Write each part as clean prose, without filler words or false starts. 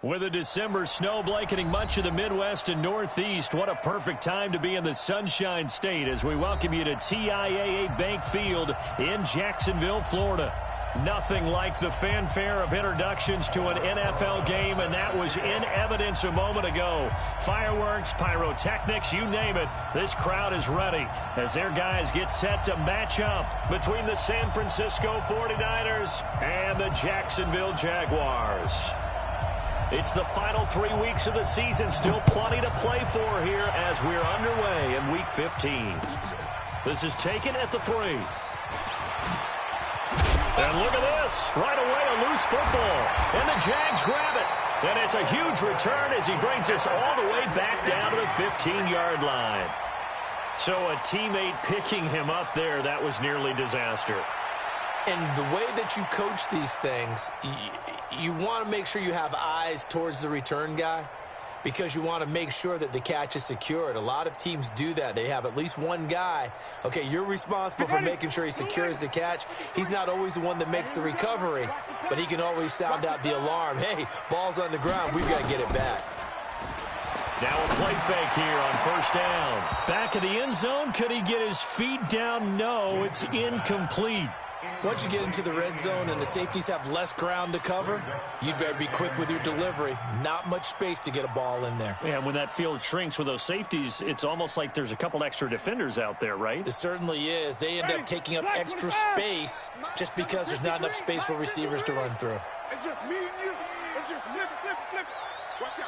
With a December snow blanketing much of the Midwest and Northeast, what a perfect time to be in the Sunshine State as we welcome you to TIAA Bank Field in Jacksonville, Florida. Nothing like the fanfare of introductions to an NFL game, and that was in evidence a moment ago. Fireworks, pyrotechnics, you name it, this crowd is ready as their guys get set to match up between the San Francisco 49ers and the Jacksonville Jaguars. It's the final 3 weeks of the season, still plenty to play for here as we're underway in Week 15. This is taken at the 3. And look at this. Right away, a loose football. And the Jags grab it. And it's a huge return as he brings us all the way back down to the 15-yard line. So a teammate picking him up there, that was nearly disaster. And the way that you coach these things, you want to make sure you have eyes towards the return guy because you want to make sure that the catch is secured. A lot of teams do that. They have at least one guy. Okay, you're responsible for making sure he secures the catch. He's not always the one that makes the recovery, but he can always sound out the alarm. Hey, ball's on the ground. We've got to get it back. Now a play fake here on first down. Back of the end zone. Could he get his feet down? No, it's incomplete. Once you get into the red zone and the safeties have less ground to cover, you better be quick with your delivery. Not much space to get a ball in there. Yeah, when that field shrinks with those safeties, it's almost like there's a couple extra defenders out there, right? It certainly is. They end up taking up extra space just because there's not enough space for receivers to run through. It's just me and you. It's just flip it. Watch out.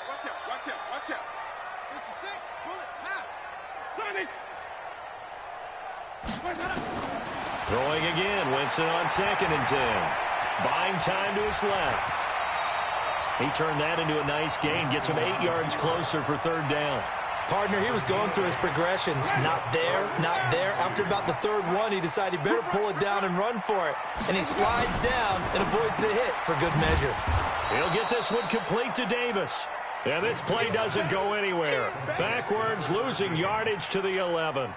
66, bullet, now. Sonny. Throwing again, Winston on 2nd and 10. Buying time to his left. He turned that into a nice gain, gets him 8 yards closer for 3rd down. Partner, he was going through his progressions. Not there, not there. After about the 3rd one, he decided he better pull it down and run for it. And he slides down and avoids the hit for good measure. He'll get this one complete to Davis. And this play doesn't go anywhere. Backwards, losing yardage to the 11.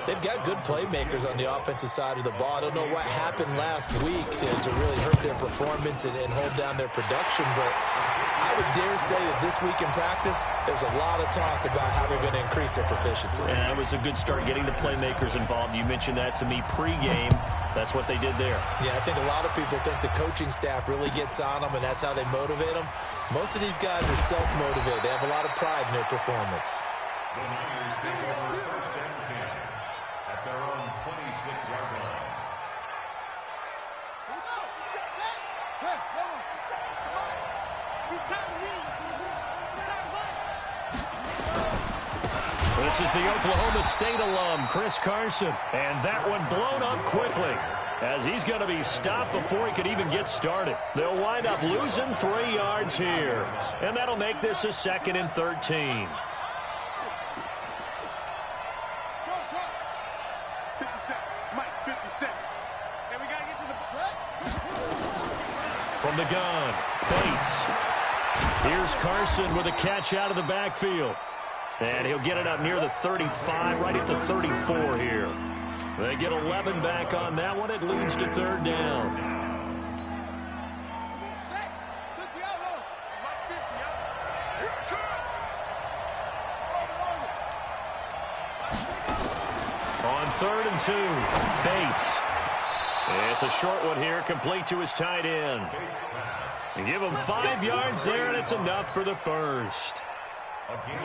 They've got good playmakers on the offensive side of the ball. I don't know what happened last week to really hurt their performance and hold down their production, but I would dare say that this week in practice, there's a lot of talk about how they're going to increase their proficiency. And that was a good start getting the playmakers involved. You mentioned that to me pregame. That's what they did there. Yeah, I think a lot of people think the coaching staff really gets on them, and that's how they motivate them. Most of these guys are self-motivated. They have a lot of pride in their performance. The Niners take over first and 10 at their own 26-yard line. This is the Oklahoma State alum, Chris Carson. And that one blown up quickly as he's going to be stopped before he could even get started. They'll wind up losing 3 yards here. And that'll make this a 2nd and 13. From the gun, Bates. Here's Carson with a catch out of the backfield. And he'll get it up near the 35, right at the 34 here. They get 11 back on that one. It leads to 3rd down. On 3rd and 2, Bates. It's a short one here, complete to his tight end. And give him 5 yards there, and it's enough for the first.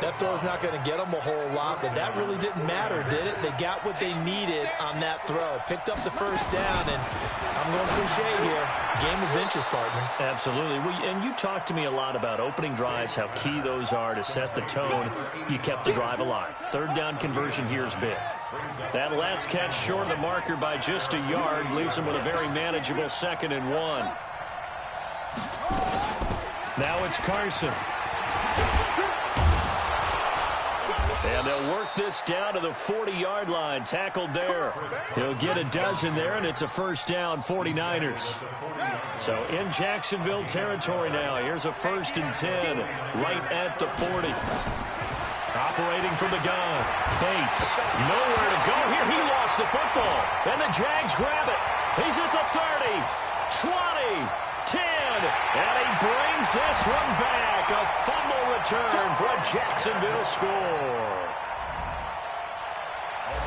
That throw's not going to get them a whole lot, but that really didn't matter, did it? They got what they needed on that throw. Picked up the first down, and I'm going cliche here. Game of inches, partner. Absolutely. And you talked to me a lot about opening drives, how key those are to set the tone. You kept the drive alive. 3rd down conversion here is big. That last catch short of the marker by just a yard leaves them with a very manageable 2nd and 1. Now it's Carson. And they'll work this down to the 40-yard line. Tackled there. He'll get a dozen there, and it's a first down, 49ers. So in Jacksonville territory now. Here's a 1st and 10 right at the 40. Operating from the gun. Bates. Nowhere to go here. He lost the football. And the Jags grab it. He's at the 30. 20, 10, and he brings this one back. A fumble return for a Jacksonville score.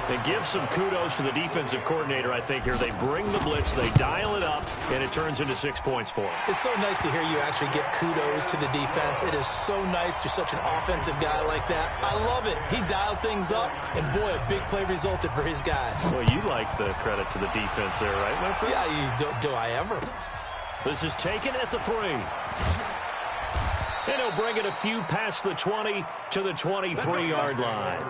And give some kudos to the defensive coordinator, I think, here. They bring the blitz, they dial it up, and it turns into 6 points for them. It's so nice to hear you actually give kudos to the defense. It is so nice. You're such an offensive guy like that. I love it. He dialed things up, and boy, a big play resulted for his guys. Well, you like the credit to the defense there, right, my friend? Yeah, do I ever? This is taken at the 3. And he'll bring it a few past the 20 to the 23-yard line.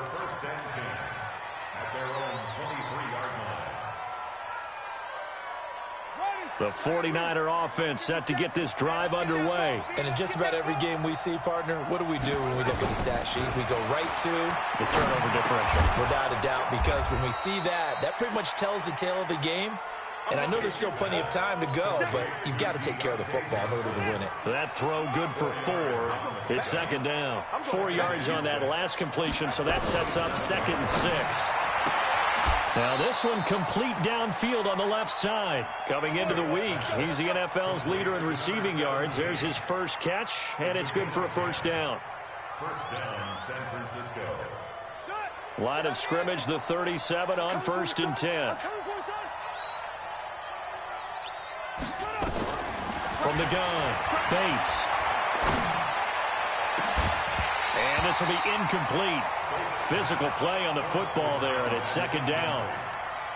The 49er offense set to get this drive underway. And in just about every game we see, partner, what do we do when we look at the stat sheet? We go right to the turnover differential. Without a doubt, because when we see that, that pretty much tells the tale of the game. And I know there's still plenty of time to go, but you've got to take care of the football in order to win it. That throw good for 4. It's second down. 4 yards on that last completion, so that sets up 2nd and 6. Now this one complete downfield on the left side. Coming into the week, he's the NFL's leader in receiving yards. There's his first catch, and it's good for a first down. First down, San Francisco. Line of scrimmage, the 37 on 1st and 10. From the gun, Bates. And this will be incomplete. Physical play on the football there, and it's second down.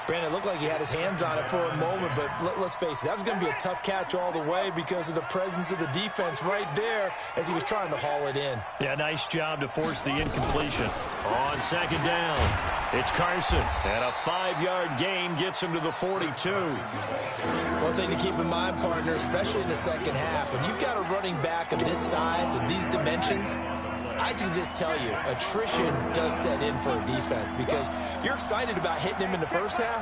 Brandon, it looked like he had his hands on it for a moment, but let's face it, that was going to be a tough catch all the way because of the presence of the defense right there as he was trying to haul it in. Yeah, nice job to force the incompletion. On second down, it's Carson, and a 5-yard gain gets him to the 42. One thing to keep in mind, partner, especially in the second half, when you've got a running back of this size and these dimensions, I can just tell you, attrition does set in for a defense because you're excited about hitting him in the first half.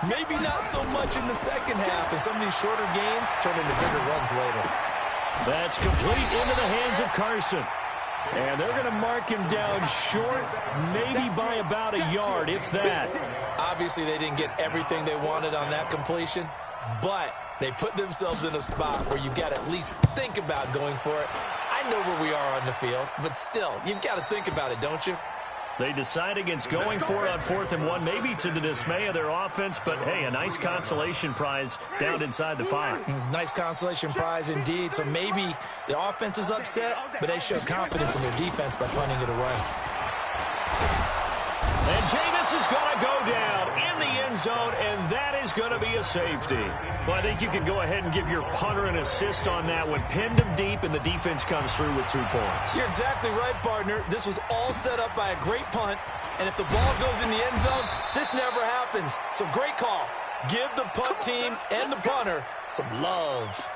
Maybe not so much in the second half, and some of these shorter gains turn into bigger runs later. That's complete into the hands of Carson. And they're going to mark him down short, maybe by about a yard, if that. Obviously, they didn't get everything they wanted on that completion, but they put themselves in a spot where you've got to at least think about going for it. I know where we are on the field, but still, you've got to think about it, don't you? They decide against going for it on 4th and 1, maybe to the dismay of their offense, but, hey, a nice consolation prize down inside the 5. Nice consolation prize indeed. So maybe the offense is upset, but they showed confidence in their defense by punting it away. And Jameis is going to go down in the end zone, and that is going to be a safety. Well, I think you can go ahead and give your punter an assist on that one. Pinned him deep, and the defense comes through with 2 points. You're exactly right, partner. This was all set up by a great punt, and if the ball goes in the end zone, this never happens. So great call. Give the punt team and the punter some love.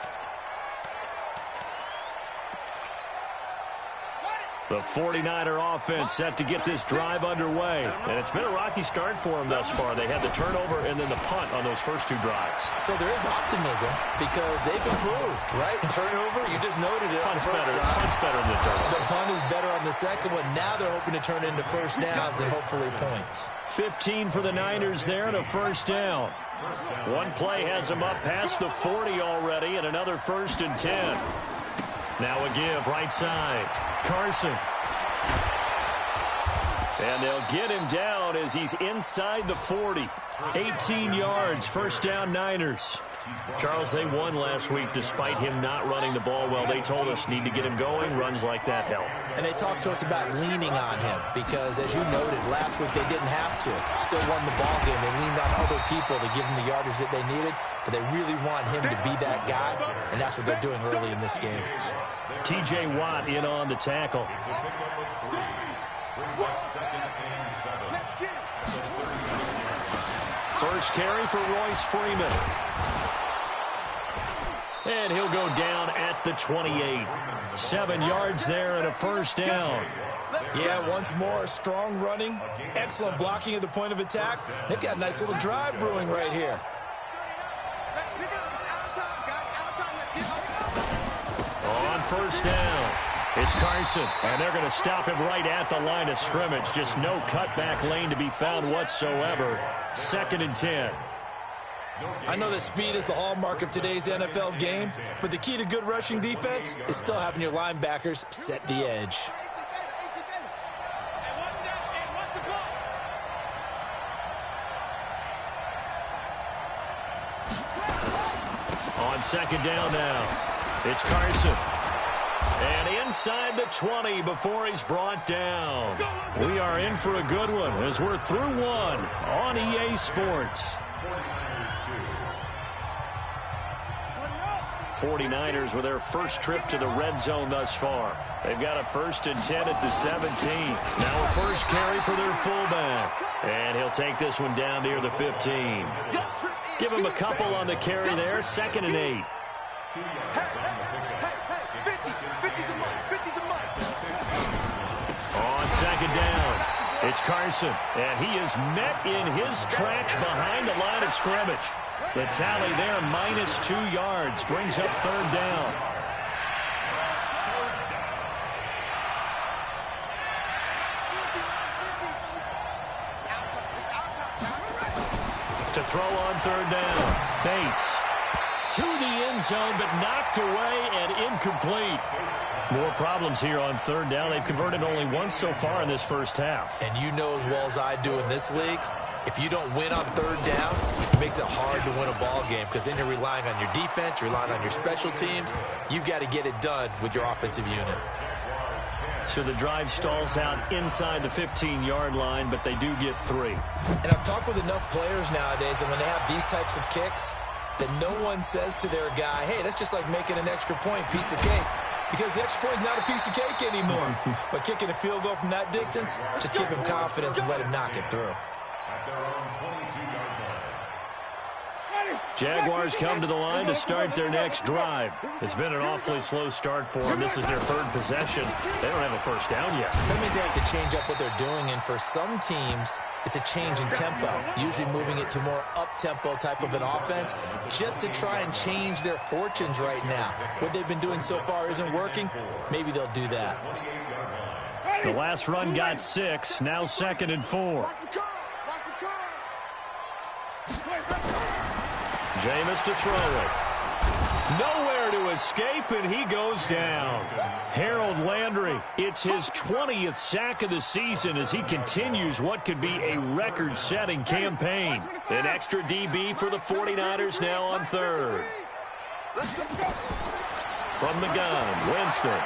The 49er offense set to get this drive underway. And it's been a rocky start for them thus far. They had the turnover and then the punt on those first 2 drives. So there is optimism because they've improved, right? Turnover, you just noted it. Punt's better than the turnover. The punt is better on the second one. Now they're hoping to turn it into first downs and hopefully points. 15 for the Niners there and a first down. One play has them up past the 40 already and another 1st and 10. Now a give right side. Carson. And they'll get him down as he's inside the 40. 18 yards, first down Niners. Charles, they won last week despite him not running the ball well. They told us need to get him going. Runs like that help. And they talked to us about leaning on him because, as you noted, last week they didn't have to. Still won the ball game. They leaned on other people to give them the yardage that they needed, but they really want him to be that guy, and that's what they're doing early in this game. T.J. Watt in on the tackle. First carry for Royce Freeman. And he'll go down at the 28. 7 yards there and a first down. Yeah, once more, strong running, excellent blocking at the point of attack. They've got a nice little drive brewing right here. On first down, it's Carson, and they're going to stop him right at the line of scrimmage. Just no cutback lane to be found whatsoever. 2nd and 10. I know that speed is the hallmark of today's NFL game, but the key to good rushing defense is still having your linebackers set the edge. On second down now, it's Carson. And inside the 20 before he's brought down. We are in for a good one as we're through one on EA Sports. 49ers with their first trip to the red zone thus far. They've got a 1st and 10 at the 17. Now a first carry for their fullback. And he'll take this one down near the 15. Give him a couple on the carry there. 2nd and 8. On second down, it's Carson. And he is met in his tracks behind the line of scrimmage. The tally there, -2 yards, brings up 3rd down. To throw on 3rd down, Bates. To the end zone, but knocked away and incomplete. More problems here on 3rd down. They've converted only once so far in this first half. And you know as well as I do in this league, if you don't win on 3rd down, it makes it hard to win a ball game because then you're relying on your defense, you're relying on your special teams. You've got to get it done with your offensive unit. So the drive stalls out inside the 15-yard line, but they do get 3. And I've talked with enough players nowadays, and when they have these types of kicks, that no one says to their guy, hey, that's just like making an extra point, piece of cake. Because the extra point is not a piece of cake anymore. But kicking a field goal from that distance, just give him confidence and let him knock it through. Jaguars come to the line to start their next drive. It's been an awfully slow start for them. This is their 3rd possession. They don't have a first down yet. That means they have to change up what they're doing, and for some teams, it's a change in tempo, usually moving it to more up-tempo type of an offense just to try and change their fortunes right now. What they've been doing so far isn't working. Maybe they'll do that. The last run got 6, now 2nd and 4. Jameis to throw it. Nowhere to escape, and he goes down. Harold Landry, it's his 20th sack of the season as he continues what could be a record-setting campaign. An extra DB for the 49ers now on 3rd. From the gun, Winston.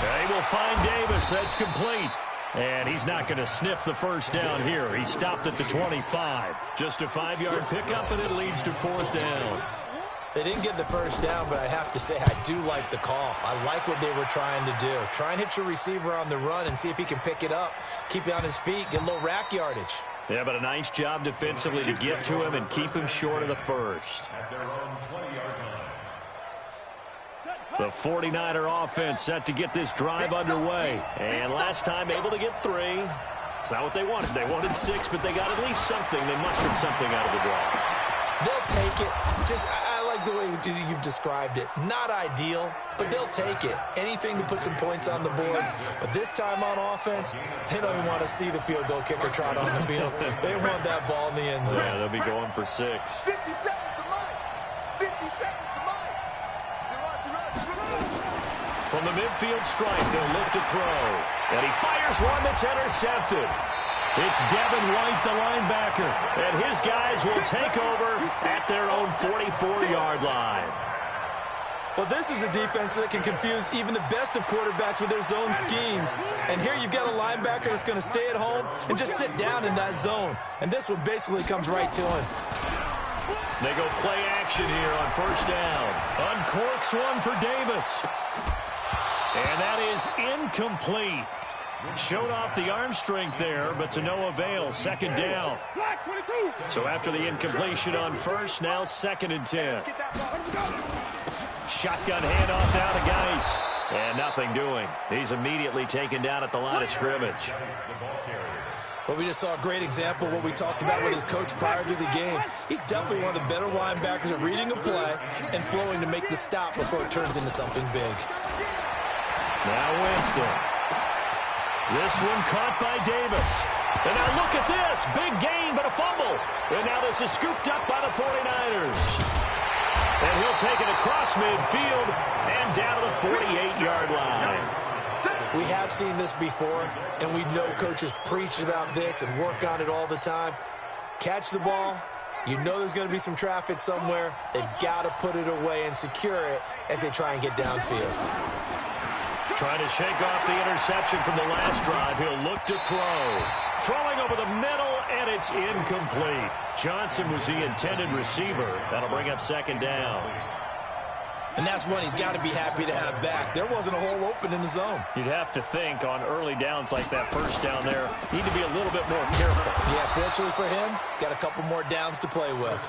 They will find Davis. That's complete. And he's not going to sniff the first down here. He stopped at the 25. Just a 5-yard pickup, and it leads to 4th down. They didn't get the first down, but I have to say I do like the call. I like what they were trying to do. Try and hit your receiver on the run and see if he can pick it up. Keep it on his feet, get a little rack yardage. Yeah, but a nice job defensively to get to him and keep him short of the first. The 49er offense set to get this drive underway. And last time able to get 3. It's not what they wanted. They wanted 6, but they got at least something. They mustered something out of the drive. They'll take it. I like the way you've described it. Not ideal, but they'll take it. Anything to put some points on the board. But this time on offense, they don't even want to see the field goal kicker trot on the field. They want that ball in the end zone. Yeah, they'll be going for 6. 50 seconds to mine. 50 seconds to mine. From the midfield stripe, they'll look to throw. And he fires one that's intercepted. It's Devin White, the linebacker. And his guys will take over at their own 44-yard line. Well, this is a defense that can confuse even the best of quarterbacks with their zone schemes. And here you've got a linebacker that's going to stay at home and just sit down in that zone. And this one basically comes right to him. They go play action here on first down. Uncorks one for Davis. And that is incomplete. Showed off the arm strength there, but to no avail. 2nd down. So after the incompletion on first, now 2nd and 10. Shotgun handoff down to Geis. And nothing doing. He's immediately taken down at the line of scrimmage. Well, we just saw a great example of what we talked about with his coach prior to the game. He's definitely one of the better linebackers at reading a play and flowing to make the stop before it turns into something big. Now Winston. This one caught by Davis. And now look at this. Big gain, but a fumble. And now this is scooped up by the 49ers. And he'll take it across midfield and down to the 48-yard line. We have seen this before, and we know coaches preach about this and work on it all the time. Catch the ball. You know there's going to be some traffic somewhere. They've got to put it away and secure it as they try and get downfield. Trying to shake off the interception from the last drive. He'll look to throw. Throwing over the middle, and it's incomplete. Johnson was the intended receiver. That'll bring up second down. And that's one he's got to be happy to have back. There wasn't a hole open in the zone. You'd have to think on early downs like that first down there, you need to be a little bit more careful. Yeah, fortunately for him, got a couple more downs to play with.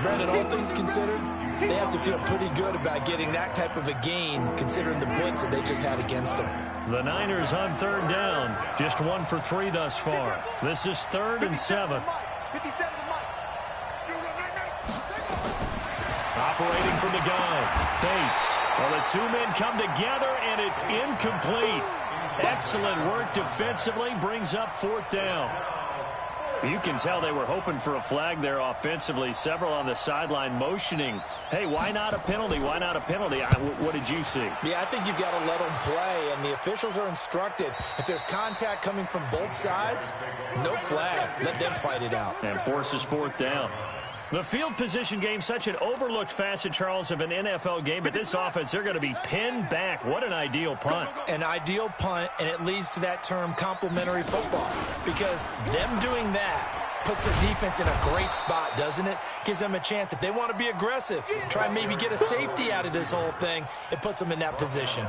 Brandon, all things considered, they have to feel pretty good about getting that type of a gain considering the blitz that they just had against them. The Niners on third down, just 1 for 3 thus far. This is 3rd and 7. Operating from the gun, Bates. Well, the two men come together, and it's incomplete. Excellent work defensively, brings up 4th down. You can tell they were hoping for a flag there offensively. Several on the sideline motioning, hey, why not a penalty? Why not a penalty? What did you see? Yeah, I think you've got to let them play, and the officials are instructed. If there's contact coming from both sides, no flag. Let them fight it out. And forces 4th down. The field position game, such an overlooked facet, Charles, of an NFL game, but this offense, they're going to be pinned back. What an ideal punt. An ideal punt, and it leads to that term complementary football, because them doing that puts their defense in a great spot, doesn't it? Gives them a chance. If they want to be aggressive, try and maybe get a safety out of this whole thing, it puts them in that position.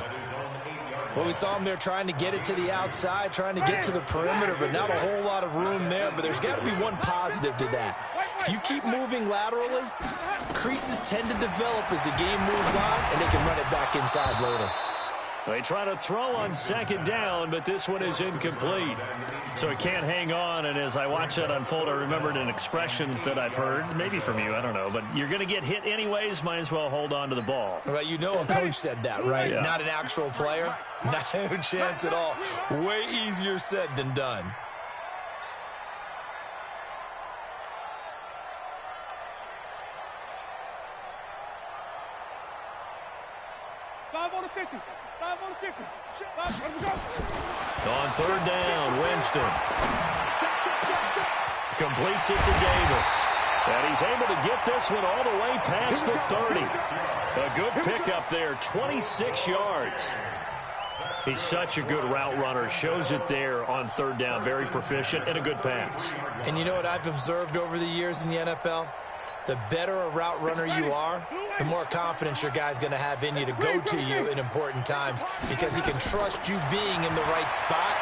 Well, we saw them there trying to get it to the outside, trying to get to the perimeter, but not a whole lot of room there. But there's got to be one positive to that. If you keep moving laterally, creases tend to develop as the game moves on, and they can run it back inside later. They try to throw on 2nd down, but this one is incomplete. So it can't hang on, and as I watch that unfold, I remembered an expression that I've heard, maybe from you, I don't know, but you're going to get hit anyways, might as well hold on to the ball. Well, you know a coach said that, right? Yeah. Not an actual player. No chance at all. Way easier said than done. On 3rd down, Winston completes it to Davis. And he's able to get this one all the way past the 30. A good pickup there, 26 yards. He's such a good route runner. Shows it there on 3rd down. Very proficient and a good pass. And you know what I've observed over the years in the NFL? The better a route runner you are, the more confidence your guy's going to have in you to go to you in important times, because he can trust you being in the right spot,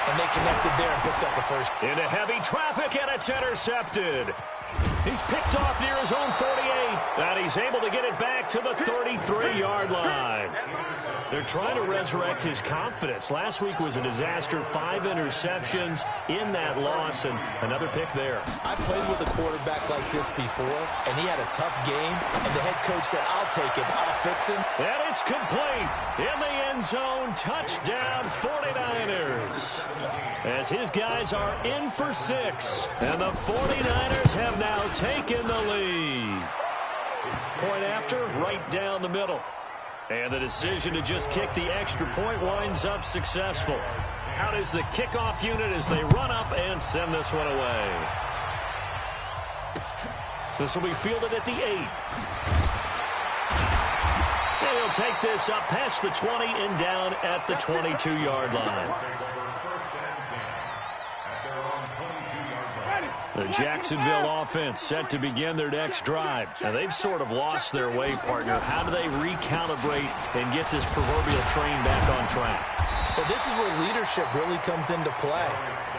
and they connected there and picked up the first. Into heavy traffic, and it's intercepted. He's picked off near his own 48, and he's able to get it back to the 33-yard line. They're trying to resurrect his confidence. Last week was a disaster, 5 interceptions in that loss, and another pick there. I played with a quarterback like this before, and he had a tough game, and the head coach said, I'll take him, I'll fix him. And it's complete. In the end zone, touchdown 49ers. As his guys are in for 6, and the 49ers have now taken the lead. Point after, right down the middle. And the decision to just kick the extra point winds up successful. Out is the kickoff unit as they run up and send this one away. This will be fielded at the 8. And he'll take this up past the 20 and down at the 22-yard line. The Jacksonville offense set to begin their next drive. Now, they've sort of lost their way, partner. How do they recalibrate and get this proverbial train back on track? Well, this is where leadership really comes into play.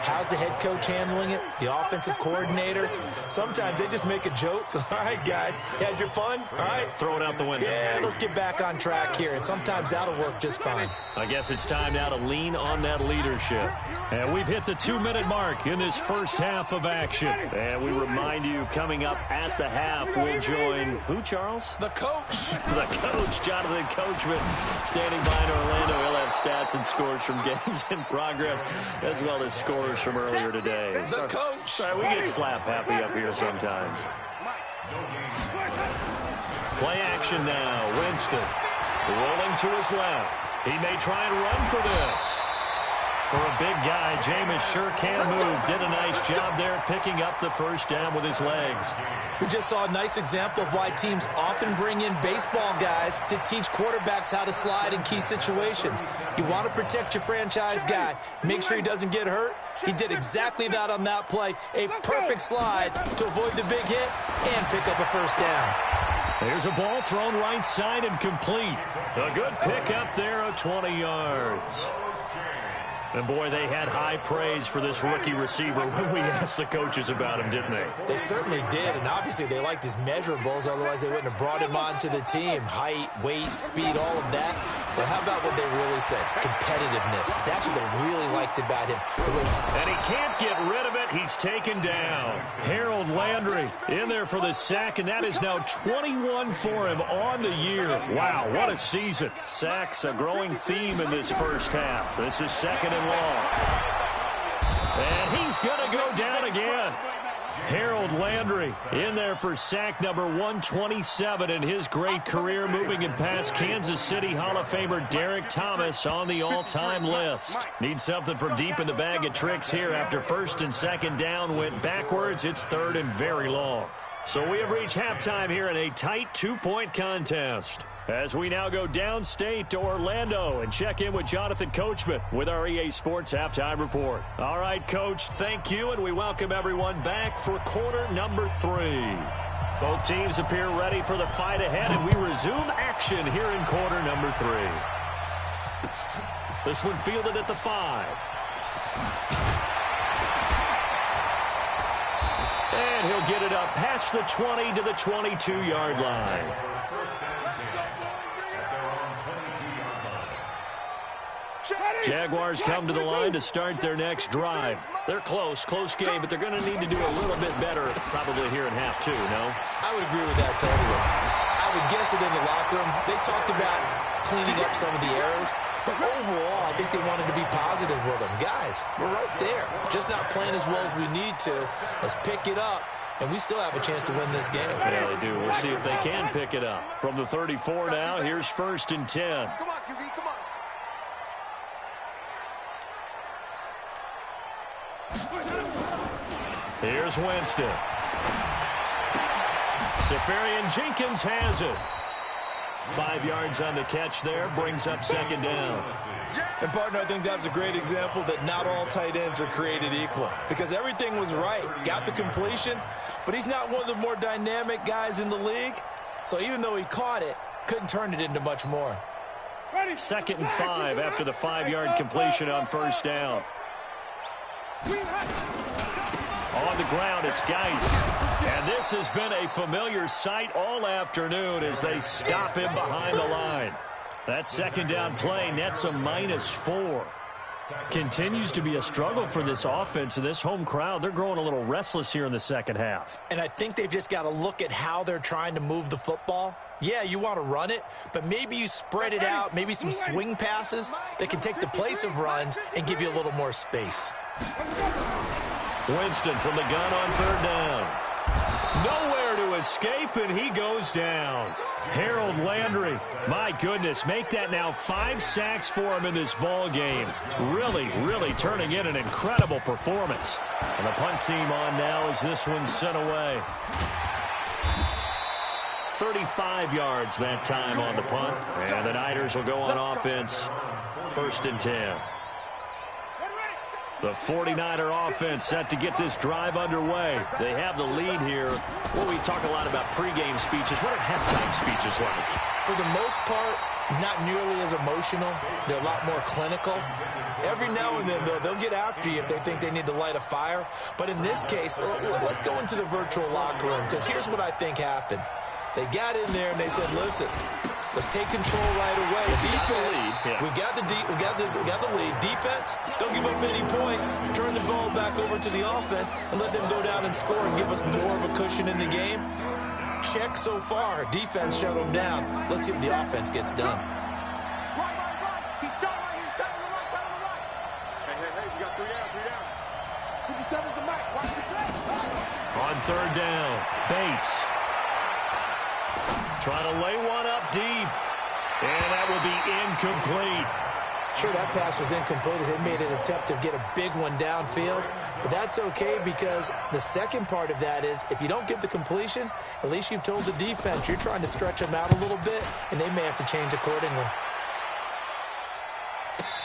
How's the head coach handling it? The offensive coordinator? Sometimes they just make a joke. All right, guys, you had your fun? All right. Throw it out the window. Yeah, let's get back on track here. And sometimes that'll work just fine. I guess it's time now to lean on that leadership. And we've hit the 2-minute mark in this first half of action. And we remind you, coming up at the half, we'll join who, Charles? The coach. The coach, Jonathan Coachman, standing by in Orlando. He'll have stats and scores from games in progress, as well as scores from earlier today. The coach. Sorry, we get slap happy up here sometimes. Play action now. Winston rolling to his left. He may try and run for this. For a big guy, Jameis sure can move. Did a nice job there picking up the first down with his legs. We just saw a nice example of why teams often bring in baseball guys to teach quarterbacks how to slide in key situations. You want to protect your franchise guy. Make sure he doesn't get hurt. He did exactly that on that play. A perfect slide to avoid the big hit and pick up a first down. There's a ball thrown right side and complete. A good pick up there of 20 yards. And, boy, they had high praise for this rookie receiver when we asked the coaches about him, didn't they? They certainly did, and obviously they liked his measurables. Otherwise, they wouldn't have brought him onto the team. Height, weight, speed, all of that. But how about what they really said? Competitiveness. That's what they really liked about him. And he can't get rid of it. He's taken down. Harold Landry in there for the sack, and that is now 21 for him on the year. Wow, what a season. Sacks, a growing theme in this first half. This is second and long. And he's going to go down again. Harold Landry in there for sack number 127 in his great career, moving it past Kansas City Hall of Famer Derek Thomas on the all-time list. Needs something from deep in the bag of tricks here. After first and second down went backwards, it's third and very long. So we have reached halftime here in a tight 2-point contest. As we now go downstate to Orlando and check in with Jonathan Coachman with our EA Sports Halftime Report. All right, Coach, thank you, and we welcome everyone back for quarter number 3. Both teams appear ready for the fight ahead, and we resume action here in quarter number 3. This one fielded at the 5. And he'll get it up past the 20 to the 22-yard line. Jaguars come to the line to start their next drive. They're close game, but they're going to need to do a little bit better probably here in half 2, no? I would agree with that totally. I would guess it in the locker room. They talked about cleaning up some of the errors, but overall, I think they wanted to be positive with them. Guys, we're right there. Just not playing as well as we need to. Let's pick it up, and we still have a chance to win this game. Yeah, they do. We'll see if they can pick it up. From the 34 now, here's first and 10. Come on, QB, come on. Here's Winston. Safarian Jenkins has it. 5 yards on the catch there, brings up second down. And, partner, I think that's a great example that not all tight ends are created equal, because everything was right. Got the completion, but he's not one of the more dynamic guys in the league. So even though he caught it, couldn't turn it into much more. Second and 5 after the 5-yard completion on first down. On the ground, it's Geis. And this has been a familiar sight all afternoon as they stop him behind the line. That second down play nets a -4. Continues to be a struggle for this offense and this home crowd. They're growing a little restless here in the second half. And I think they've just got to look at how they're trying to move the football. Yeah, you want to run it, but maybe you spread it out, maybe some swing passes that can take the place of runs and give you a little more space. Winston from the gun on third down. Nowhere to escape, and he goes down. Harold Landry, my goodness, make that now 5 sacks for him in this ball game. Really turning in an incredible performance. And the punt team on now as this one's sent away. 35 yards that time on the punt. And the Niners will go on offense. First and 10. The 49er offense set to get this drive underway. They have the lead here. Well, we talk a lot about pregame speeches. What are halftime speeches like? For the most part, not nearly as emotional. They're a lot more clinical. Every now and then, though, they'll get after you if they think they need to light a fire. But in this case, let's go into the virtual locker room, because here's what I think happened. They got in there and they said, listen, Let's take control right away. Defense, we got the lead. Defense, don't give up any points. Turn the ball back over to the offense and let them go down and score and give us more of a cushion in the game. Check so far. Defense shut them down. Let's see if the offense gets done. Right. He's down right here. Down to the right. Hey, we got 3 down. 57's the mic. Watch the play. On third down, Bates. Trying to lay one up deep. And that will be incomplete. Sure, that pass was incomplete as they made an attempt to get a big one downfield. But that's okay because the second part of that is if you don't get the completion, at least you've told the defense you're trying to stretch them out a little bit, and they may have to change accordingly.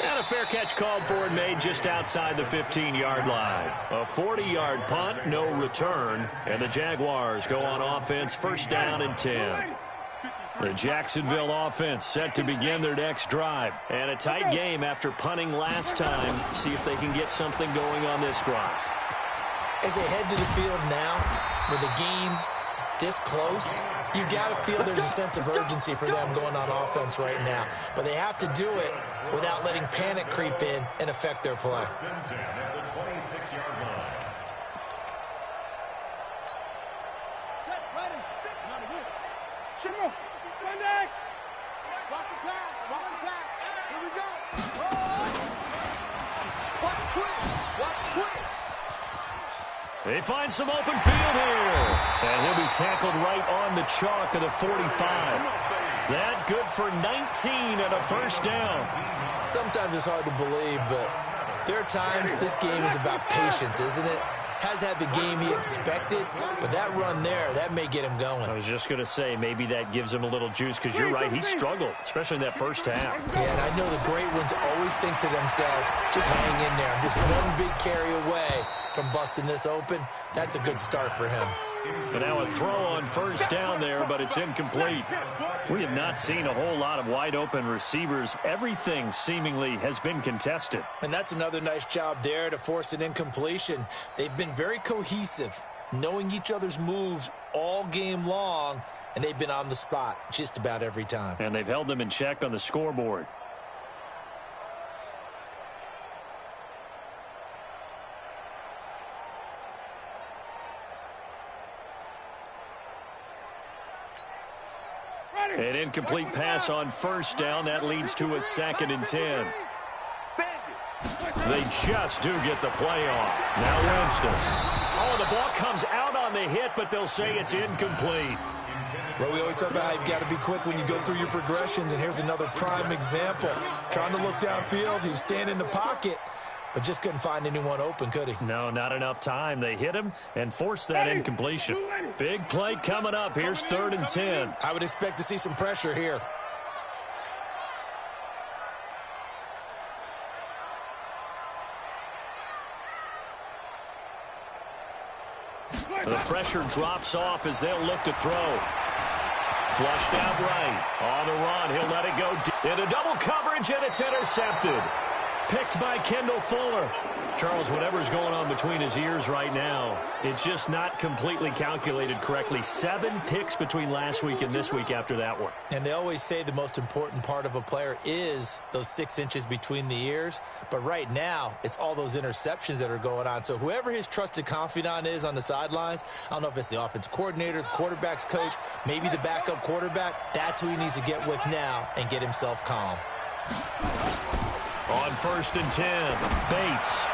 And a fair catch called for and made just outside the 15-yard line. A 40-yard punt, no return. And the Jaguars go on offense, first down and 10. The Jacksonville offense set to begin their next drive. And a tight game after punting last time. See if they can get something going on this drive. As they head to the field now, with the game this close, you got to feel there's a sense of urgency for them going on offense right now. But they have to do it without letting panic creep in and affect their play. Watch the pass. Here we go. Watch quick. They find some open field here. And he'll be tackled right on the chalk of the 45. That good for 19 and a first down. Sometimes it's hard to believe, but there are times this game is about patience, isn't it? Has had the game he expected, but that run there, that may get him going. I was just going to say, maybe that gives him a little juice because you're right, he struggled, especially in that first half. Yeah, and I know the great ones always think to themselves, just hang in there. I'm just one big carry away from busting this open. That's a good start for him. And now a throw on first down there, but it's incomplete. We have not seen a whole lot of wide-open receivers. Everything seemingly has been contested. And that's another nice job there to force an incompletion. They've been very cohesive, knowing each other's moves all game long, and they've been on the spot just about every time. And they've held them in check on the scoreboard. An incomplete pass on first down. That leads to a 2nd and 10. They just do get the play off. Now Winston. Oh, the ball comes out on the hit, but they'll say it's incomplete. Well, we always talk about how you've got to be quick when you go through your progressions, and here's another prime example. Trying to look downfield, he was standing in the pocket, but just couldn't find anyone open, could he? No, not enough time. They hit him and forced that incompletion. Big play coming up. Here's 3rd and 10. I would expect to see some pressure here. The pressure drops off as they'll look to throw. Flushed out right. On the run, he'll let it go into double coverage, and it's intercepted. Picked by Kendall Fuller. Charles, whatever's going on between his ears right now, it's just not completely calculated correctly. 7 picks between last week and this week after that one. And they always say the most important part of a player is those 6 inches between the ears. But right now, it's all those interceptions that are going on. So whoever his trusted confidant is on the sidelines, I don't know if it's the offense coordinator, the quarterback's coach, maybe the backup quarterback, that's who he needs to get with now and get himself calm. On 1st and 10, Bates.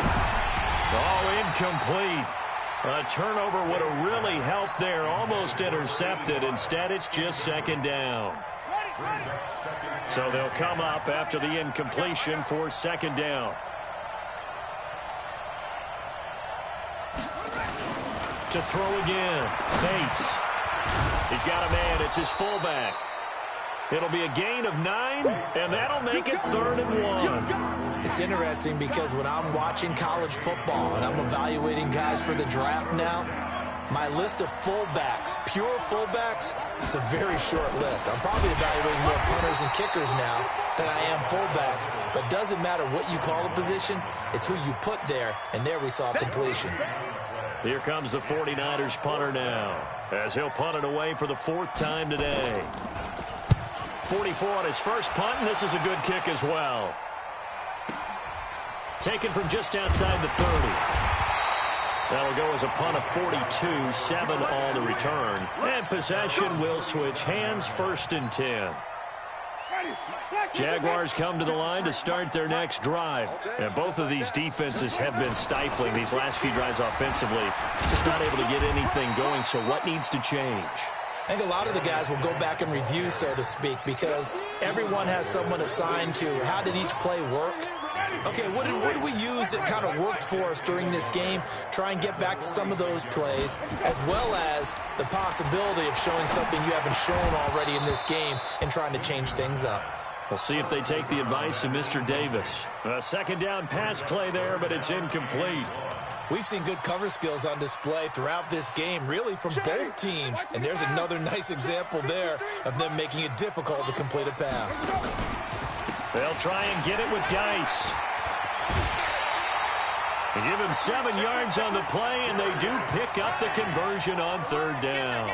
Oh, incomplete. A turnover would have really helped there. Almost intercepted. Instead, it's just 2nd down. So they'll come up after the incompletion for 2nd down. To throw again. Bates. He's got a man. It's his fullback. It'll be a gain of 9, and that'll make it 3rd and 1. It's interesting because when I'm watching college football and I'm evaluating guys for the draft now, my list of fullbacks, pure fullbacks, it's a very short list. I'm probably evaluating more punters and kickers now than I am fullbacks. But it doesn't matter what you call a position, it's who you put there, and there we saw completion. Here comes the 49ers punter now, as he'll punt it away for the 4th time today. 44 on his first punt, and this is a good kick as well. Taken from just outside the 30. That'll go as a punt of 42, 7 on the return. And possession will switch hands, 1st and 10. Jaguars come to the line to start their next drive. And both of these defenses have been stifling these last few drives offensively. Just not able to get anything going, so what needs to change? I think a lot of the guys will go back and review, so to speak, because everyone has someone assigned to how did each play work. Okay, what did we use that kind of worked for us during this game? Try and get back to some of those plays, as well as the possibility of showing something you haven't shown already in this game and trying to change things up. We'll see if they take the advice of Mr. Davis. A 2nd down pass play there, but it's incomplete. We've seen good cover skills on display throughout this game, really from both teams. And there's another nice example there of them making it difficult to complete a pass. They'll try and get it with Geis. They give him 7 yards on the play, and they do pick up the conversion on 3rd down.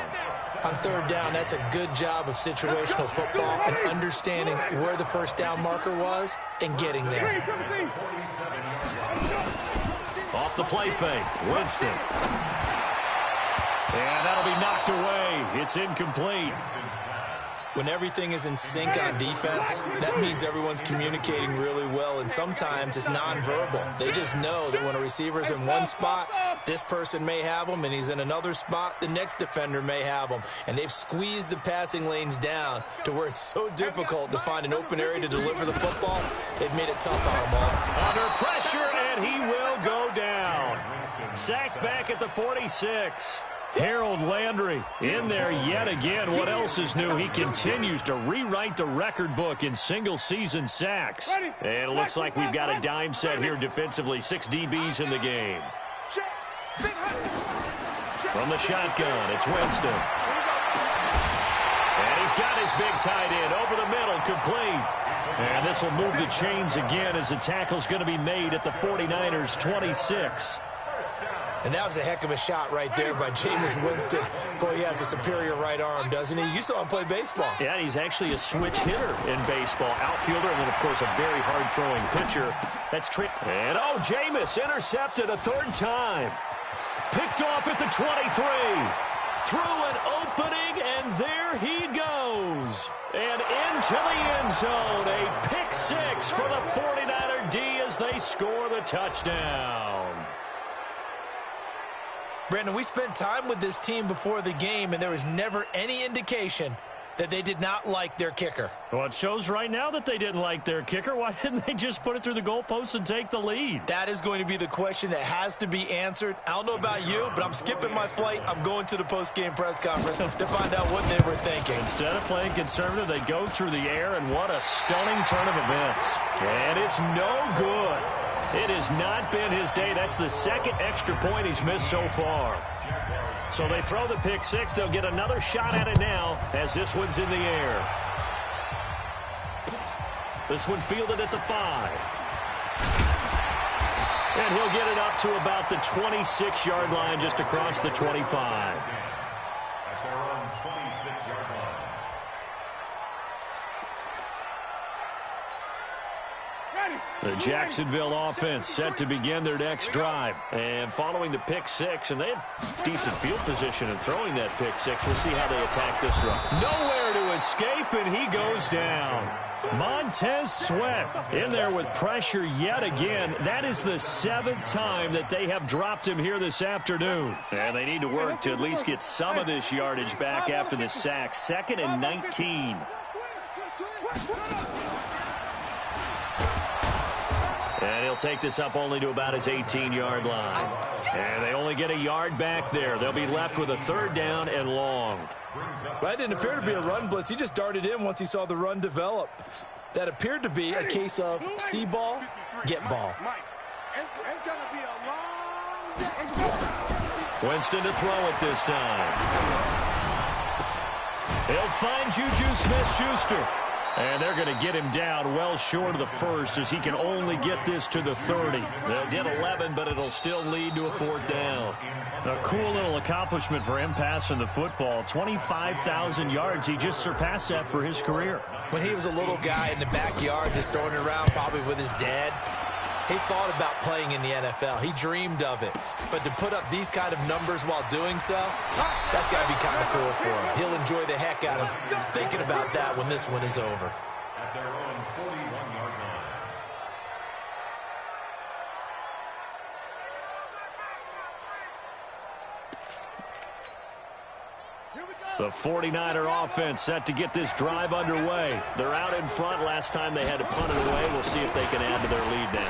On 3rd down, that's a good job of situational football and understanding where the 1st down marker was and getting there. Off the play fake, Winston. And that'll be knocked away. It's incomplete. When everything is in sync on defense, that means everyone's communicating really well, and sometimes it's nonverbal. They just know that when a receiver's in one spot, this person may have him, and he's in another spot, the next defender may have him. And they've squeezed the passing lanes down to where it's so difficult to find an open area to deliver the football. They've made it tough on them all. Under pressure, and he will go down. Sacked back at the 46. Harold Landry in there yet again. What else is new? He continues to rewrite the record book in single-season sacks. And it looks like we've got a dime set here defensively. 6 DBs in the game. From the shotgun, it's Winston. And he's got his big tight end over the middle, complete. And this will move the chains again as the tackle's going to be made at the 49ers' 26. And that was a heck of a shot right there by Jameis Winston. Boy, he has a superior right arm, doesn't he? You saw him play baseball. Yeah, he's actually a switch hitter in baseball. Outfielder, and then, of course, a very hard-throwing pitcher. That's trick. And, oh, Jameis intercepted a 3rd time. Picked off at the 23. Through an opening, and there he goes. And into the end zone. A pick 6 for the 49er D as they score the touchdown. Brandon, we spent time with this team before the game, and there was never any indication that they did not like their kicker. Well, it shows right now that they didn't like their kicker. Why didn't they just put it through the goalpost and take the lead? That is going to be the question that has to be answered. I don't know about you, but I'm skipping my flight. I'm going to the post-game press conference to find out what they were thinking. Instead of playing conservative, they go through the air, and what a stunning turn of events. And it's no good. It has not been his day. That's the 2nd extra point he's missed so far. So they throw the pick 6. They'll get another shot at it now as this one's in the air. This one fielded at the 5. And he'll get it up to about the 26-yard line, just across the 25. At their own 26-yard line. The Jacksonville offense set to begin their next drive. And following the pick 6, and they had decent field position in throwing that pick 6. We'll see how they attack this run. Nowhere to escape, and he goes down. Montez Sweat in there with pressure yet again. That is the 7th time that they have dropped him here this afternoon. And they need to work to at least get some of this yardage back after the sack. 2nd and 19. And he'll take this up only to about his 18-yard line. And they only get a yard back there. They'll be left with a 3rd down and long. That didn't appear to be a run blitz. He just darted in once he saw the run develop. That appeared to be a case of see ball, get ball. It's going to be a long day. Winston to throw it this time. He'll find Juju Smith-Schuster. And they're going to get him down well short of the 1st as he can only get this to the 30. They'll get 11, but it'll still lead to a 4th down. A cool little accomplishment for him passing the football. 25,000 yards. He just surpassed that for his career. When he was a little guy in the backyard just throwing it around, probably with his dad, he thought about playing in the NFL. He dreamed of it. But to put up these kind of numbers while doing so, that's got to be kind of cool for him. He'll enjoy the heck out of thinking about that when this one is over. At their own 41-yard line. The 49er offense set to get this drive underway. They're out in front. Last time they had to punt it away. We'll see if they can add to their lead now.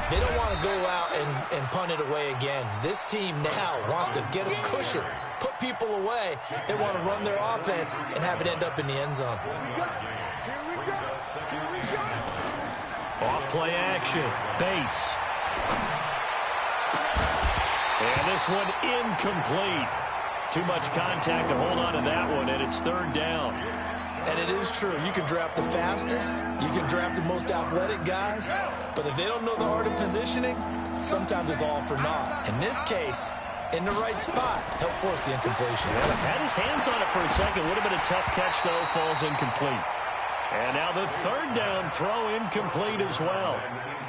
They don't want to go out and punt it away again. This team now wants to get a cushion, put people away. They want to run their offense and have it end up in the end zone. Off play action. Bates. And this one incomplete. Too much contact to hold on to that one, and it's third down. And it is true. You can draft the fastest. You can draft the most athletic guys. But if they don't know the art of positioning, sometimes it's all for naught. In this case, in the right spot, help force the incompletion. Yeah, had his hands on it for a second. Would have been a tough catch, though. Falls incomplete. And now the third down throw incomplete as well.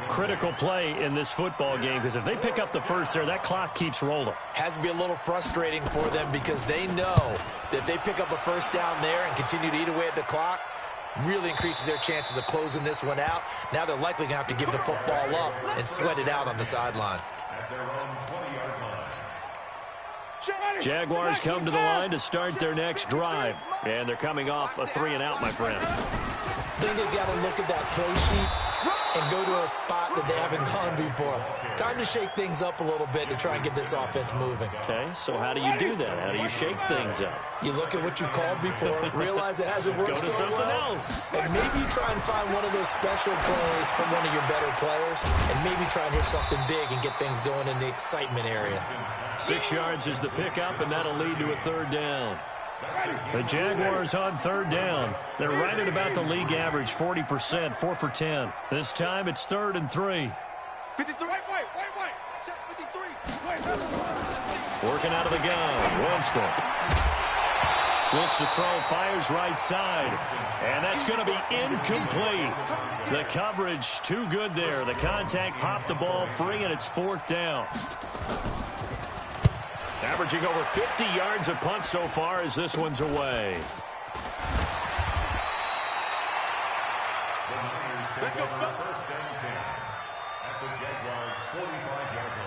Critical play in this football game, because if they pick up the first there, that clock keeps rolling. Has to be a little frustrating for them because they know that they pick up a first down there and continue to eat away at the clock, really increases their chances of closing this one out. Now they're likely going to have to give the football up and sweat it out on the sideline. At their own 20-yard line. Jaguars come to the line to start their next drive. And they're coming off a 3-and-out, my friend. I think they've got to look at that play sheet and go to a spot that they haven't gone before. Time to shake things up a little bit to try and get this offense moving. Okay, so how do you do that? How do you shake things up? You look at what you called before, realize it hasn't worked Go to so something well, else. and maybe try and find one of those special plays from one of your better players, and maybe try and hit something big and get things going in the excitement area. 6 yards is the pickup, and that'll lead to a third down. The Jaguars on third down. They're right at about the league average, 40%, 4 for 10. This time it's 3rd and 3. 53. Wait. Set 53. Working out of the gun. Winston. Looks to throw, fires right side. And that's going to be incomplete. The coverage too good there. The contact popped the ball free, and it's 4th down. Averaging over 50 yards a punt so far as this one's away. The Niners take over first and 10 at the Jaguars' 45-yard line.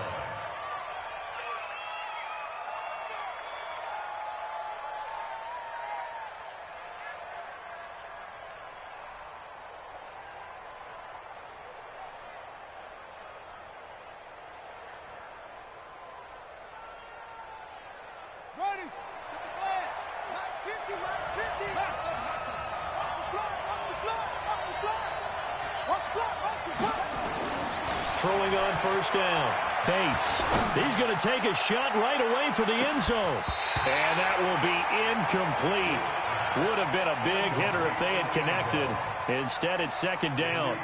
Ready. Get the flag. 950. Watch the flag. Throwing on first down. Bates. He's going to take a shot right away for the end zone. And that will be incomplete. Would have been a big hitter if they had connected. Instead, it's 2nd down.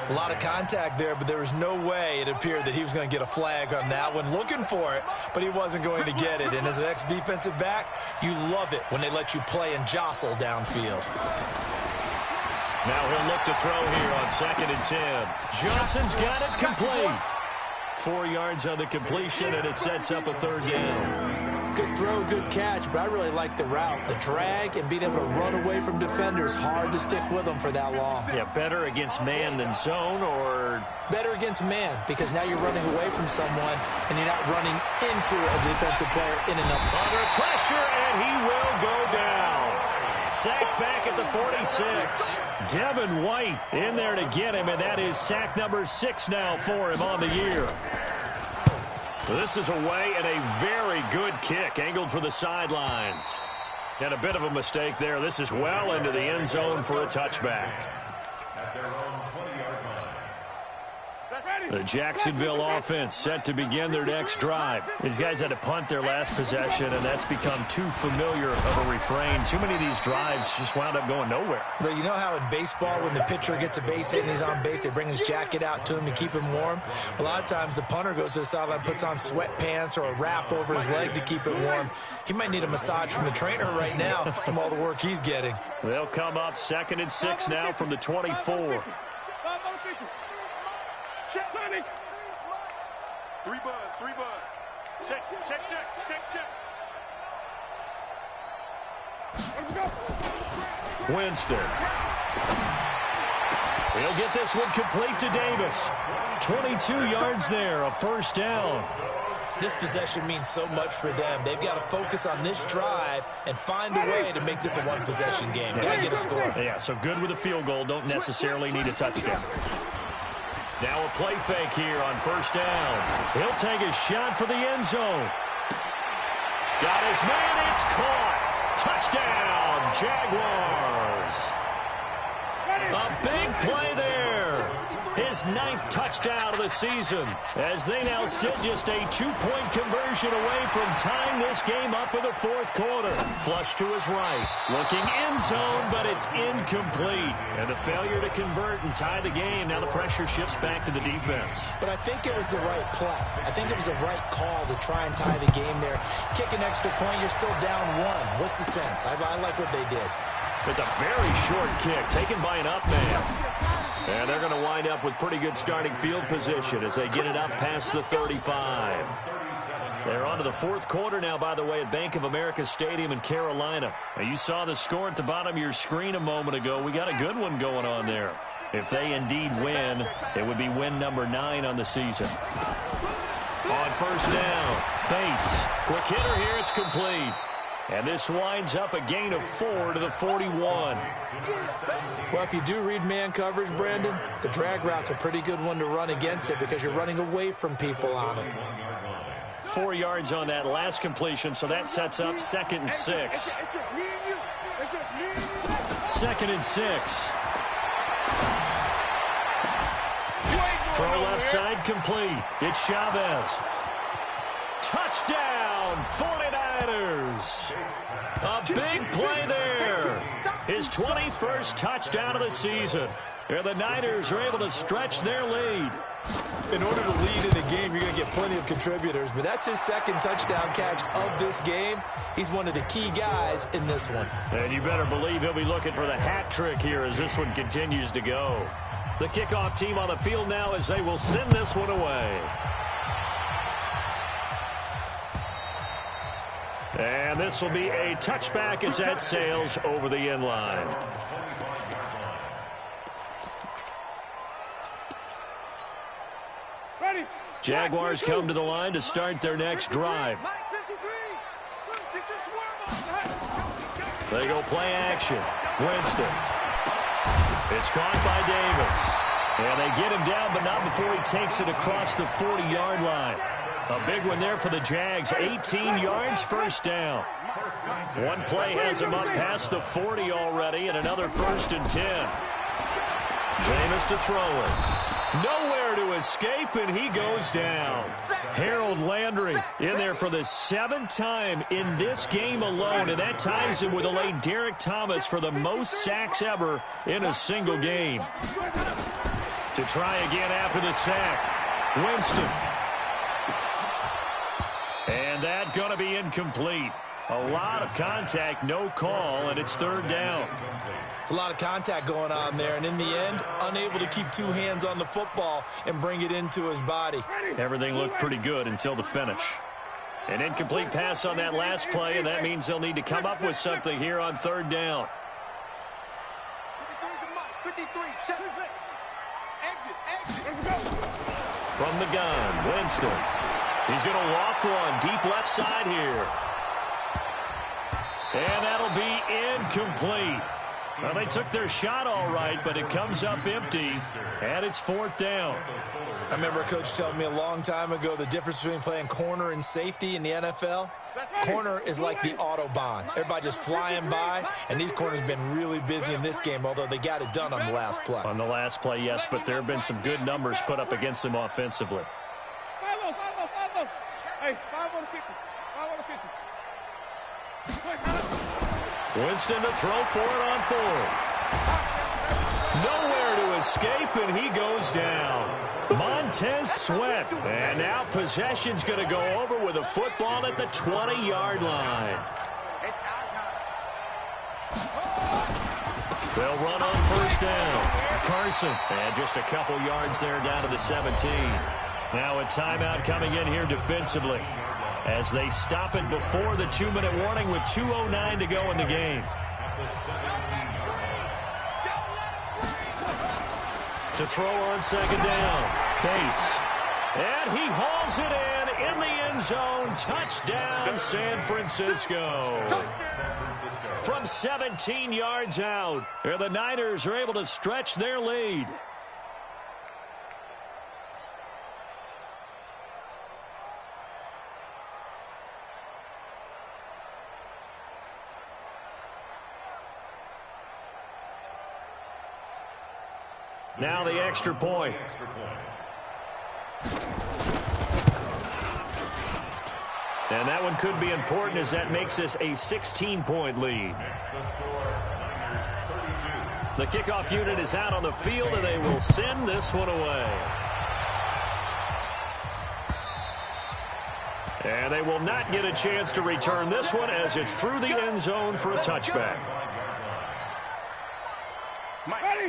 A lot of contact there, but there was no way it appeared that he was going to get a flag on that one. Looking for it, but he wasn't going to get it. And as an ex-defensive back, you love it when they let you play and jostle downfield. Now he'll look to throw here on 2nd and 10. Johnson's got it complete. 4 yards on the completion, and it sets up a 3rd down. Good throw, good catch, but I really like the route. The drag and being able to run away from defenders, hard to stick with them for that long. Yeah, better against man than zone, or better against man, because now you're running away from someone and you're not running into a defensive player in and up. Under pressure, and he will go down. Sacked back at the 46. Devin White in there to get him, and that is sack number 6 now for him on the year. This is away, and a very good kick angled for the sidelines. And a bit of a mistake there. This is well into the end zone for a touchback. At their own 20-yard line. That's ready. The Jacksonville offense set to begin their next drive. These guys had to punt their last possession, and that's become too familiar of a refrain. Too many of these drives just wound up going nowhere. But you know how in baseball, when the pitcher gets a base hit and he's on base, they bring his jacket out to him to keep him warm? A lot of times the punter goes to the sideline, puts on sweatpants or a wrap over his leg to keep it warm. He might need a massage from the trainer right now from all the work he's getting. They'll come up 2nd and 6 now from the 24. Check. 3 buzz. Check. Let's go. Winston. He'll get this one complete to Davis. 22 yards there, a first down. This possession means so much for them. They've got to focus on this drive and find a way to make this a one-possession game. Got to get a score. Yeah, so good with a field goal. Don't necessarily need a touchdown. Now a play fake here on first down. He'll take a shot for the end zone. Got his man. It's caught. Touchdown, Jaguars. A big play there. His 9th touchdown of the season, as they now sit just a 2-point conversion away from tying this game up in the 4th quarter. Flush to his right, looking end zone, but it's incomplete. And a failure to convert and tie the game. Now the pressure shifts back to the defense. But I think it was the right play. I think it was the right call to try and tie the game there. Kick an extra point, you're still down 1. What's the sense? I like what they did. It's a very short kick taken by an up man. And they're going to wind up with pretty good starting field position as they get it up past the 35. They're on to the 4th quarter now, by the way, at Bank of America Stadium in Carolina. Now, you saw the score at the bottom of your screen a moment ago. We got a good one going on there. If they indeed win, it would be win number 9 on the season. On first down, Bates. Quick hitter here, it's complete. And this winds up a gain of 4 to the 41. Well, if you do read man coverage, Brandon, the drag route's a pretty good one to run against it because you're running away from people on it. 4 yards on that last completion, so that sets up 2nd and 6. It's just me and you. It's just me and you. 2nd and 6. Throw left side complete. It's Chavez. Touchdown, 49ers. A big play there. His 21st touchdown of the season. And the Niners are able to stretch their lead. In order to lead in a game, you're going to get plenty of contributors, but that's his 2nd touchdown catch of this game. He's one of the key guys in this one. And you better believe he'll be looking for the hat trick here as this one continues to go. The kickoff team on the field now as they will send this one away. And this will be a touchback as that sails over the end line. Jaguars come to the line to start their next drive. They go play action. Winston. It's caught by Davis. And they get him down, but not before he takes it across the 40-yard line. A big one there for the Jags. 18 yards, first down. One play has him up past the 40 already, and another 1st and 10. Jameis to throw it. Nowhere to escape, and he goes down. Harold Landry in there for the 7th time in this game alone, and that ties him with the late Derek Thomas for the most sacks ever in a single game. To try again after the sack, Winston. And that going to be incomplete. A lot of contact, no call, and it's 3rd down. It's a lot of contact going on there, and in the end, unable to keep 2 hands on the football and bring it into his body. Everything looked pretty good until the finish. An incomplete pass on that last play, and that means they'll need to come up with something here on 3rd down. 53, check. Exit. From the gun, Winston. He's going to loft one deep left side here. And that'll be incomplete. Well, they took their shot all right, but it comes up empty, and it's 4th down. I remember a coach telling me a long time ago the difference between playing corner and safety in the NFL. Corner is like the Autobahn. Everybody just flying by, and these corners have been really busy in this game, although they got it done on the last play. On the last play, yes, but there have been some good numbers put up against them offensively. Hey, 5 on 50. 5 on 50. Winston to throw for it on 4th. Nowhere to escape, and he goes down. Montez Sweat. And now possession's going to go over with a football at the 20-yard line. They'll run on 1st down. Carson. And just a couple yards there down to the 17. Now a timeout coming in here defensively as they stop it before the 2-minute warning with 2:09 to go in the game. To throw on 2nd down. Bates. And he hauls it in the end zone. Touchdown, San Francisco. From 17 yards out, the Niners are able to stretch their lead. Now the extra point. And that one could be important as that makes this a 16-point lead. The kickoff unit is out on the field, and they will send this one away. And they will not get a chance to return this one as it's through the end zone for a touchback.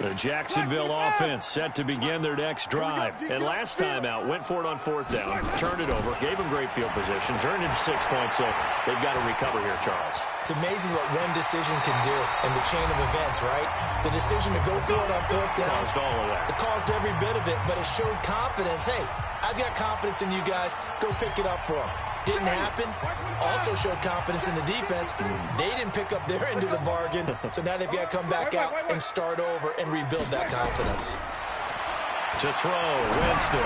The Jacksonville offense set to begin their next drive. And last time out, went for it on 4th down, turned it over, gave them great field position, turned it to 6 points, so they've got to recover here, Charles. It's amazing what one decision can do in the chain of events, right? The decision to go for it on 4th down. Caused all of that. It caused every bit of it, but it showed confidence. Hey, I've got confidence in you guys. Go pick it up for them. Didn't happen. Also showed confidence in the defense. They didn't pick up their end of the bargain, so now they've got to come back out and start over and rebuild that confidence. To throw, Winston.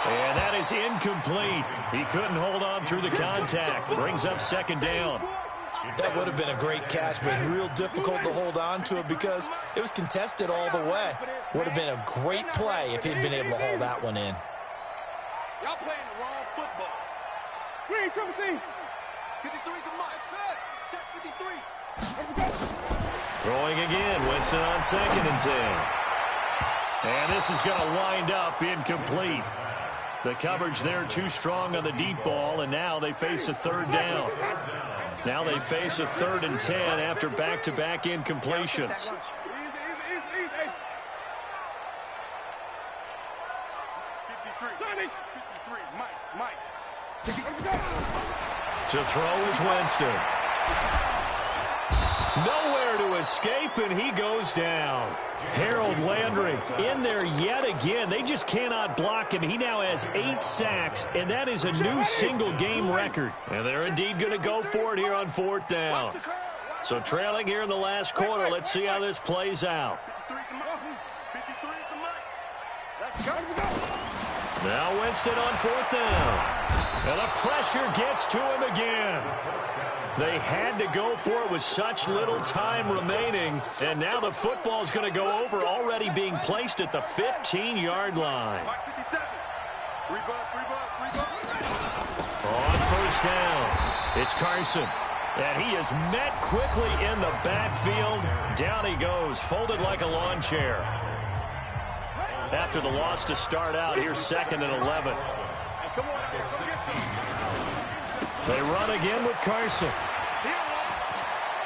And that is incomplete. He couldn't hold on through the contact. Brings up 2nd down. That would have been a great catch, but it's real difficult to hold on to it because it was contested all the way. Would have been a great play if he'd been able to hold that one in. Y'all playing the wrong football. Green, 53. 53 to Mike. Check 53. Throwing again. Winston on 2nd and 10. And this is going to wind up incomplete. The coverage there too strong on the deep ball, and now they face a 3rd down. Now they face a 3rd and 10 after back-to-back incompletions. To throw is Winston. Nowhere to escape, and he goes down. Harold Landry in there yet again. They just cannot block him. He now has 8 sacks, and that is a new single-game record. And they're indeed going to go for it here on 4th down. So trailing here in the last quarter. Let's see how this plays out. Now Winston on 4th down. And the pressure gets to him again. They had to go for it with such little time remaining. And now the football's going to go over, already being placed at the 15-yard line. On 1st down, it's Carson. And he is met quickly in the backfield. Down he goes, folded like a lawn chair. After the loss to start out, here's 2nd and 11. They run again with Carson.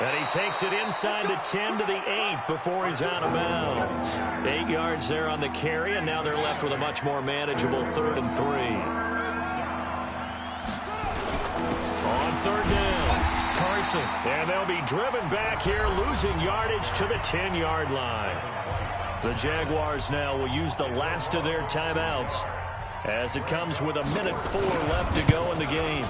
And he takes it inside the 10 to the 8 before he's out of bounds. 8 yards there on the carry, and now they're left with a much more manageable 3rd and 3. On 3rd down, Carson. And they'll be driven back here, losing yardage to the 10-yard line. The Jaguars now will use the last of their timeouts as it comes with 1:04 left to go in the game.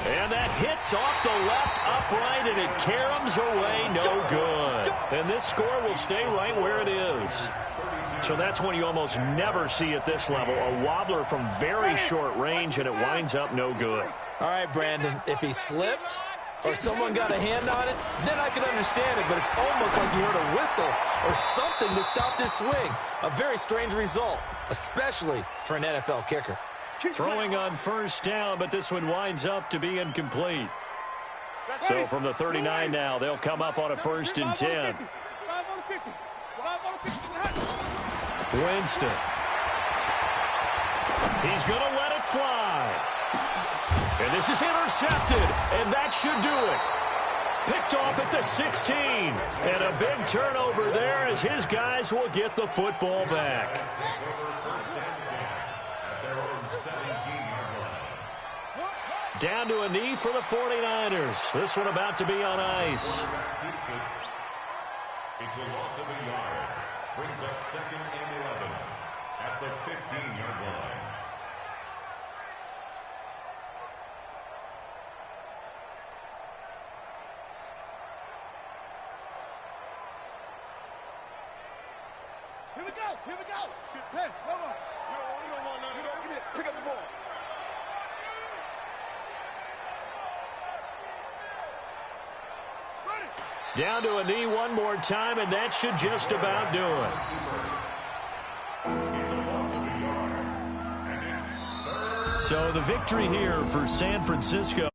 And that hits off the left upright, and it caroms away no good. And this score will stay right where it is. So that's one you almost never see at this level. A wobbler from very short range, and it winds up no good. All right, Brandon, if he slipped or someone got a hand on it, then I can understand it, but it's almost like you heard a whistle or something to stop this swing. A very strange result, especially for an NFL kicker. Throwing on first down, but this one winds up to be incomplete. So from the 39 now, they'll come up on a 1st and 10. Winston. He's going to let it fly. And this is intercepted, and that should do it. Picked off at the 16. And a big turnover there as his guys will get the football back. Down to a knee for the 49ers. This one about to be on ice. It's a loss of a yard. Brings up 2nd and 11 at the 15-yard line. Here we go. Here we go. Hey, hold on. You don't want nothing. Get it. Pick up the ball. Ready. Down to a knee one more time, and that should just about do it. It's a loss of a yard. And it's 3rd. So the victory here for San Francisco.